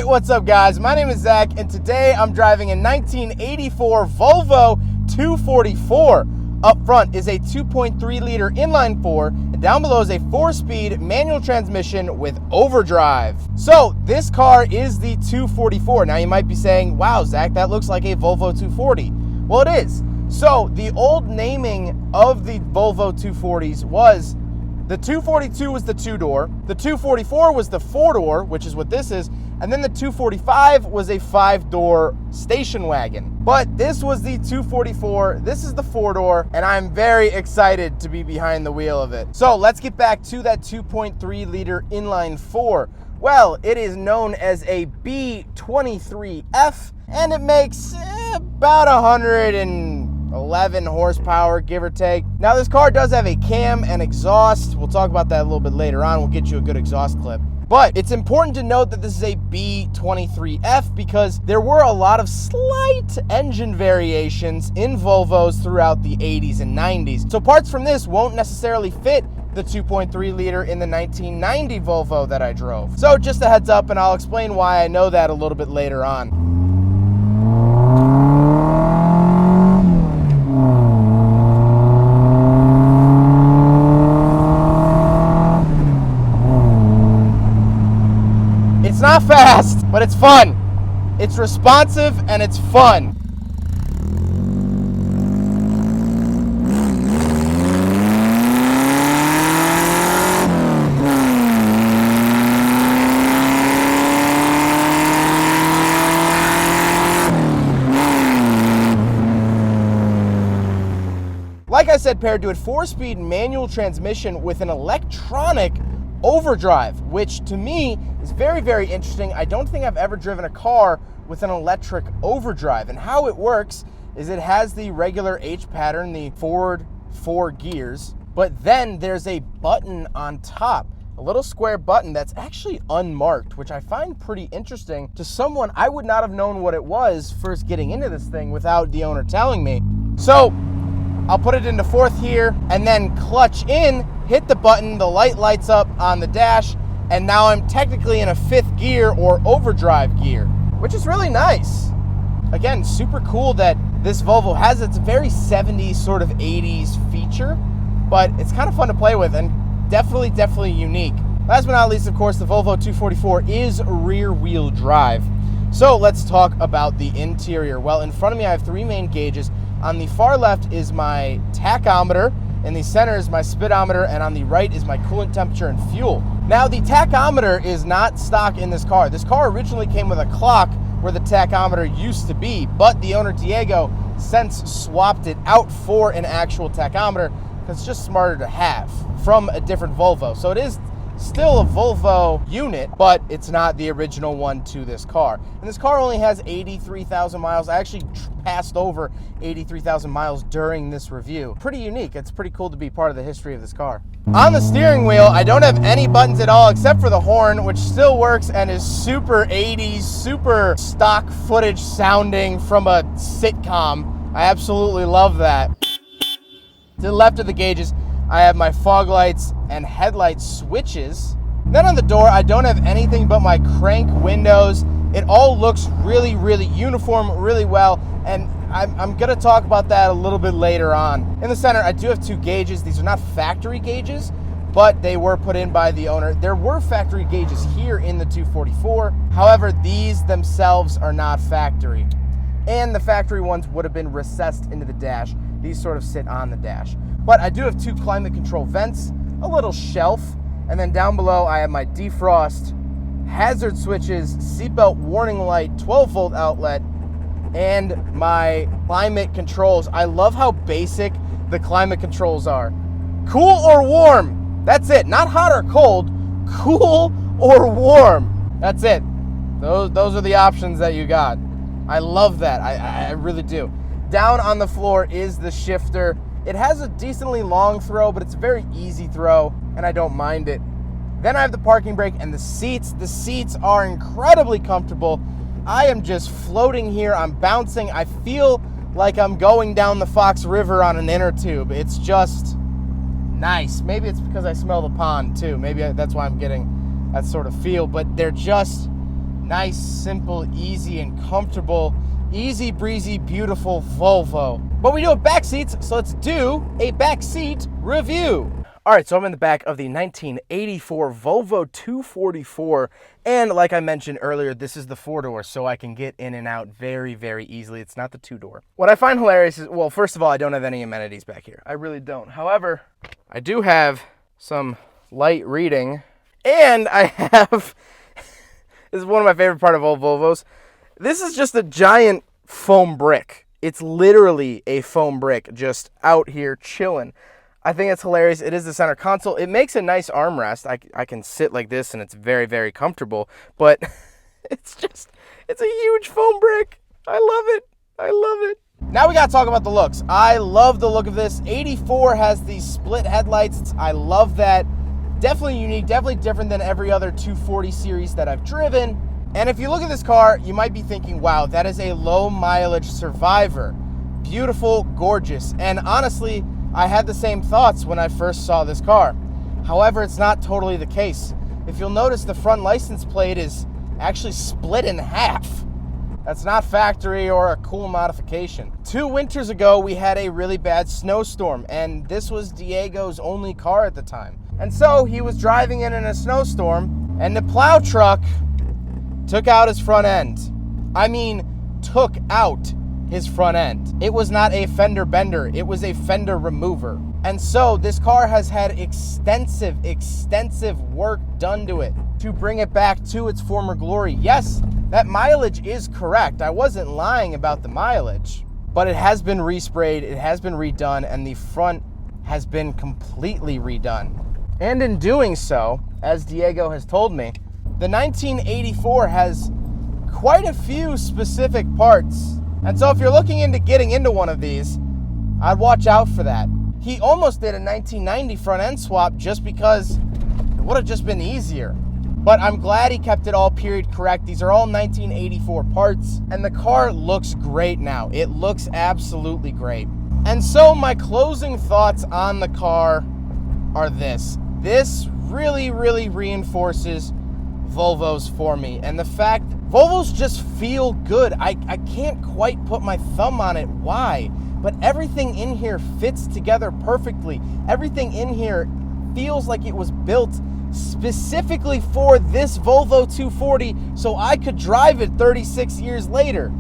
Alright, what's up guys? My name is Zach and today I'm driving a 1984 Volvo 244. Up front is a 2.3 liter inline 4 and down below is a 4-speed manual transmission with overdrive. So this car is the 244. Now you might be saying, wow Zach, that looks like a Volvo 240. Well, it is. So the old naming of the Volvo 240s was the 242 was the 2-door, the 244 was the 4-door, which is what this is, and then the 245 was a 5-door station wagon. But this was the 244, this is the 4-door, and I'm very excited to be behind the wheel of it. So let's get back to that 2.3 liter inline 4. Well, it is known as a B23F, and it makes about 111 horsepower, give or take. Now this car does have a cam and exhaust. We'll talk about that a little bit later on. We'll get you a good exhaust clip. But it's important to note that this is a B23F because there were a lot of slight engine variations in Volvos throughout the 80s and 90s. So parts from this won't necessarily fit the 2.3 liter in the 1990 Volvo that I drove. So just a heads up, and I'll explain why I know that a little bit later on. It's not fast, but it's fun. It's responsive and it's fun. Like I said, paired to a 4-speed manual transmission with an electronic overdrive, which to me is very, very interesting. I don't think I've ever driven a car with an electric overdrive. And how it works is it has the regular H pattern, the forward 4 gears, but then there's a button on top, a little square button that's actually unmarked, which I find pretty interesting. To someone, I would not have known what it was first getting into this thing without the owner telling me. So I'll put it into 4th here and then clutch in, hit the button, the light lights up on the dash, and now I'm technically in a 5th gear or overdrive gear, which is really nice. Again, super cool that this Volvo has its very 70s sort of 80s feature, but it's kind of fun to play with and definitely unique. Last but not least, of course, the Volvo 244 is rear wheel drive. So let's talk about the interior. Well, in front of me I have 3 main gauges. On the far left is my tachometer, in the center is my speedometer, and on the right is my coolant temperature and fuel. Now the tachometer is not stock in this car. This car originally came with a clock where the tachometer used to be, but the owner Diego since swapped it out for an actual tachometer because it's just smarter to have from a different Volvo. So it is still a Volvo unit, but it's not the original one to this car. And this car only has 83,000 miles. I actually passed over 83,000 miles during this review. Pretty unique. It's pretty cool to be part of the history of this car. On the steering wheel, I don't have any buttons at all except for the horn, which still works and is super 80s, super stock footage sounding from a sitcom. I absolutely love that. To the left of the gauges, I have my fog lights and headlight switches. Then on the door, I don't have anything but my crank windows. It all looks really uniform, really well, and I'm gonna talk about that a little bit later on. In the center, I do have 2 gauges. These are not factory gauges, but they were put in by the owner. There were factory gauges here in the 244. However, these themselves are not factory. And the factory ones would have been recessed into the dash. These sort of sit on the dash. But I do have 2 climate control vents, a little shelf, and then down below I have my defrost, hazard switches, seatbelt warning light, 12-volt outlet, and my climate controls. I love how basic the climate controls are. Cool or warm, that's it. Not hot or cold, cool or warm. That's it. Those are the options that you got. I love that, I really do. Down on the floor is the shifter. It has a decently long throw, but it's a very easy throw, and I don't mind it. Then I have the parking brake and the seats. The seats are incredibly comfortable. I am just floating here. I'm bouncing. I feel like I'm going down the Fox River on an inner tube. It's just nice. Maybe it's because I smell the pond too. Maybe that's why I'm getting that sort of feel, but they're just Nice, simple, easy, and comfortable, easy breezy, beautiful Volvo. But we do have back seats, so let's do a back seat review. All right, so I'm in the back of the 1984 Volvo 244, and like I mentioned earlier, this is the 4-door, so I can get in and out very, very easily. It's not the 2-door. What I find hilarious is, well, first of all, I don't have any amenities back here. I really don't. However, I do have some light reading, and I have, this is one of my favorite part of all Volvos, this is just a giant foam brick. It's literally a foam brick just out here chilling. I think it's hilarious. It is the center console. It makes a nice armrest. I can sit like this and it's very, very comfortable, but it's a huge foam brick. I love it. I love it. Now we gotta talk about the looks. I love the look of this. 84 has these split headlights. I love that. Definitely unique, definitely different than every other 240 series that I've driven. And if you look at this car, you might be thinking, wow, that is a low mileage Survivor. Beautiful, gorgeous. And honestly, I had the same thoughts when I first saw this car. However, it's not totally the case. If you'll notice, the front license plate is actually split in half. That's not factory or a cool modification. 2 winters ago, we had a really bad snowstorm, and this was Diego's only car at the time. And so he was driving in a snowstorm, and the plow truck took out his front end. I mean, took out his front end. It was not a fender bender, it was a fender remover. And so this car has had extensive work done to it to bring it back to its former glory. Yes, that mileage is correct. I wasn't lying about the mileage, but it has been resprayed, it has been redone, and the front has been completely redone. And in doing so, as Diego has told me, the 1984 has quite a few specific parts. And so if you're looking into getting into one of these, I'd watch out for that. He almost did a 1990 front end swap just because it would have just been easier. But I'm glad he kept it all period correct. These are all 1984 parts, and the car looks great now. It looks absolutely great. And so my closing thoughts on the car are this. This really, really reinforces Volvos for me. And the fact Volvos just feel good. I can't quite put my thumb on it why, but everything in here fits together perfectly. Everything in here feels like it was built specifically for this Volvo 240 so I could drive it 36 years later.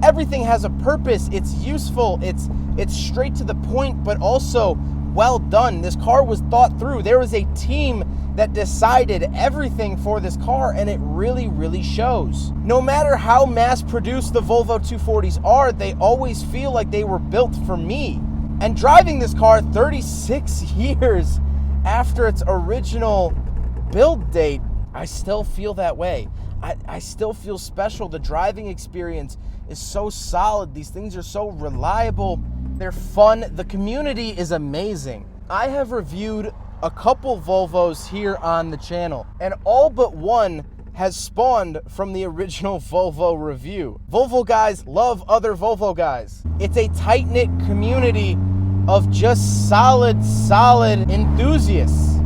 Everything has a purpose. It's useful. It's straight to the point, but also well done. This car was thought through. There was a team that decided everything for this car, and it really, really shows. No matter how mass-produced the Volvo 240s are, they always feel like they were built for me. And driving this car 36 years after its original build date, I still feel that way. I still feel special. The driving experience is so solid. These things are so reliable. They're fun. The community is amazing. I have reviewed a couple Volvos here on the channel, and all but one has spawned from the original Volvo review. Volvo guys love other Volvo guys. It's a tight-knit community of just solid enthusiasts.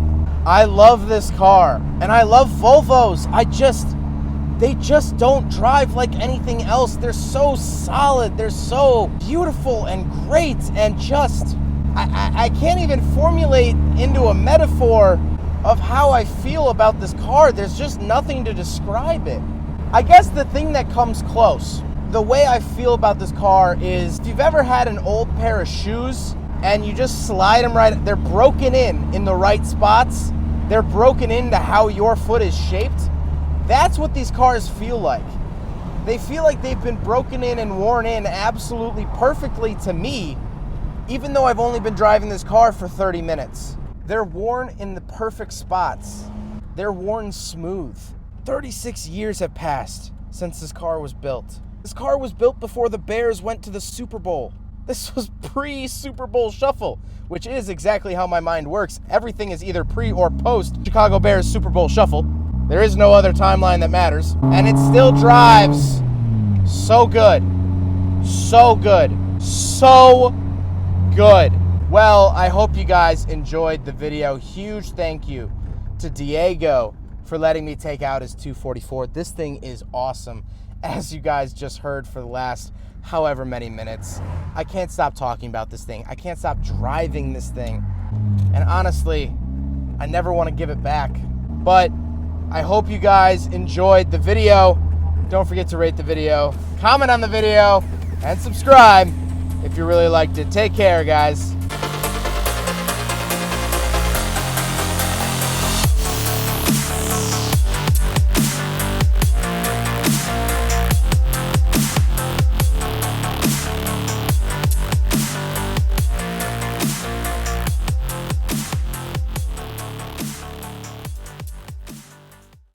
I love this car, and I love Volvos. They just don't drive like anything else. They're so solid, they're so beautiful and great, and just, I can't even formulate into a metaphor of how I feel about this car. There's just nothing to describe it. I guess the thing that comes close, the way I feel about this car is, if you've ever had an old pair of shoes and you just slide them right, they're broken in the right spots, they're broken into how your foot is shaped. That's what these cars feel like. They feel like they've been broken in and worn in absolutely perfectly to me, even though I've only been driving this car for 30 minutes. They're worn in the perfect spots. They're worn smooth. 36 years have passed since this car was built. This car was built before the Bears went to the Super Bowl. This was pre-Super Bowl shuffle, which is exactly how my mind works. Everything is either pre or post Chicago Bears Super Bowl shuffle. There is no other timeline that matters. And it still drives so good. So good. So good. Well, I hope you guys enjoyed the video. Huge thank you to Diego for letting me take out his 244. This thing is awesome, as you guys just heard for the last however many minutes. I can't stop talking about this thing. I can't stop driving this thing. And honestly, I never want to give it back. But I hope you guys enjoyed the video. Don't forget to rate the video, comment on the video, and subscribe if you really liked it. Take care, guys.